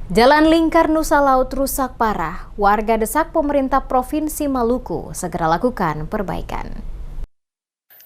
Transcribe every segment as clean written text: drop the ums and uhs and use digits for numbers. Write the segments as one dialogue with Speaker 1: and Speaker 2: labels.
Speaker 1: Jalan lingkar Nusa Laut rusak parah. Warga desak pemerintah Provinsi Maluku segera lakukan perbaikan.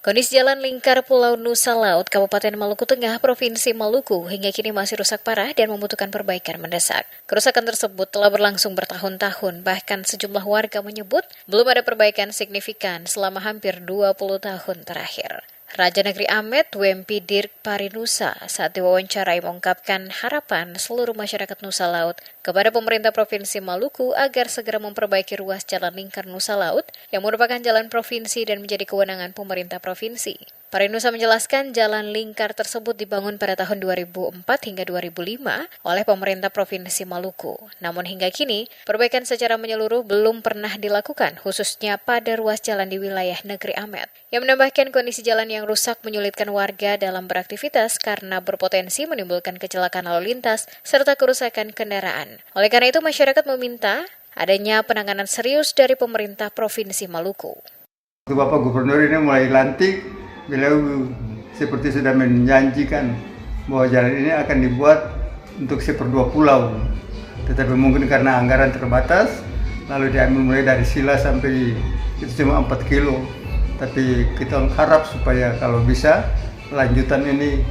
Speaker 1: Kondisi jalan lingkar Pulau Nusa Laut, Kabupaten Maluku Tengah, Provinsi Maluku hingga kini masih rusak parah dan membutuhkan perbaikan mendesak. Kerusakan tersebut telah berlangsung bertahun-tahun, bahkan sejumlah warga menyebut belum ada perbaikan signifikan selama hampir 20 tahun terakhir. Raja Negeri Amet, Wempi Dirk Parinusa, saat diwawancarai mengungkapkan harapan seluruh masyarakat Nusa Laut kepada pemerintah Provinsi Maluku agar segera memperbaiki ruas jalan lingkar Nusa Laut yang merupakan jalan provinsi dan menjadi kewenangan pemerintah provinsi. Parinusa menjelaskan jalan lingkar tersebut dibangun pada tahun 2004 hingga 2005 oleh pemerintah Provinsi Maluku. Namun hingga kini, perbaikan secara menyeluruh belum pernah dilakukan, khususnya pada ruas jalan di wilayah Negeri Amet. Yang menambahkan kondisi jalan yang rusak menyulitkan warga dalam beraktivitas karena berpotensi menimbulkan kecelakaan lalu lintas serta kerusakan kendaraan. Oleh karena itu, masyarakat meminta adanya penanganan serius dari pemerintah Provinsi Maluku.
Speaker 2: Bapak Gubernur ini mulai lantik, beliau seperti sudah menjanjikan bahwa jalan ini akan dibuat untuk seperdua pulau. Tetapi mungkin karena anggaran terbatas, lalu diambil mulai dari Sila sampai itu cuma 4 kilo. Tapi kita harap supaya kalau bisa lanjutan ini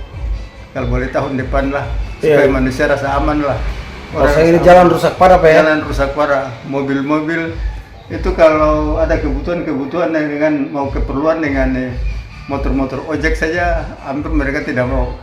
Speaker 2: kalau boleh tahun depan lah, supaya manusia rasa aman lah.
Speaker 3: Ini jalan rusak parah Pak ya?
Speaker 2: Jalan rusak parah, mobil-mobil itu kalau ada kebutuhan dengan mau keperluan dengan motor-motor ojek saja hampir mereka tidak mau.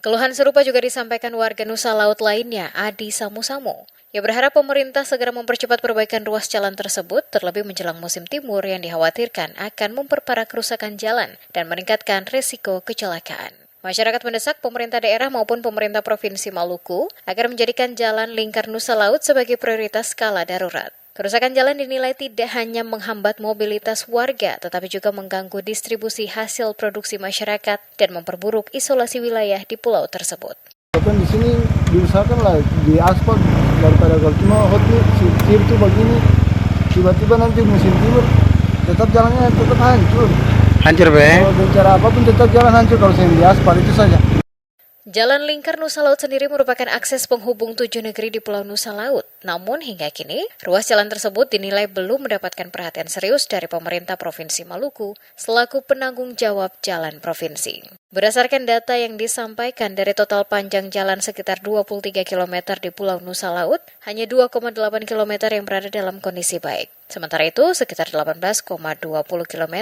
Speaker 1: Keluhan serupa juga disampaikan warga Nusa Laut lainnya, Adi Samu-Samu. Ia berharap pemerintah segera mempercepat perbaikan ruas jalan tersebut, terlebih menjelang musim timur yang dikhawatirkan akan memperparah kerusakan jalan dan meningkatkan risiko kecelakaan. Masyarakat mendesak pemerintah daerah maupun pemerintah Provinsi Maluku agar menjadikan jalan lingkar Nusa Laut sebagai prioritas skala darurat. Kerusakan jalan dinilai tidak hanya menghambat mobilitas warga, tetapi juga mengganggu distribusi hasil produksi masyarakat dan memperburuk isolasi wilayah di pulau tersebut.
Speaker 4: Kan di sini diusahakan lah di aspal daripada kalau cuma hotnya sipir itu begini, tiba-tiba nanti musim timur tetap jalannya tetap hancur.
Speaker 3: Hancur Pak ya?
Speaker 4: Kalau dengan cara apapun tetap jalan hancur kalau saya di aspal itu saja.
Speaker 1: Jalan lingkar Nusa Laut sendiri merupakan akses penghubung 7 negeri di Pulau Nusa Laut. Namun hingga kini, ruas jalan tersebut dinilai belum mendapatkan perhatian serius dari pemerintah Provinsi Maluku selaku penanggung jawab jalan provinsi. Berdasarkan data yang disampaikan dari total panjang jalan sekitar 23 km di Pulau Nusa Laut, hanya 2,8 km yang berada dalam kondisi baik. Sementara itu, sekitar 18,20 km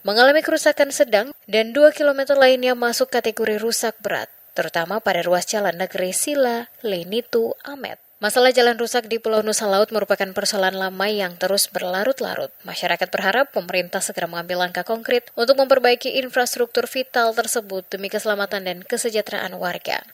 Speaker 1: mengalami kerusakan sedang dan 2 km lainnya masuk kategori rusak berat, terutama pada ruas jalan negeri Sila, Lenitu, Amet. Masalah jalan rusak di Pulau Nusa Laut merupakan persoalan lama yang terus berlarut-larut. Masyarakat berharap pemerintah segera mengambil langkah konkret untuk memperbaiki infrastruktur vital tersebut demi keselamatan dan kesejahteraan warga.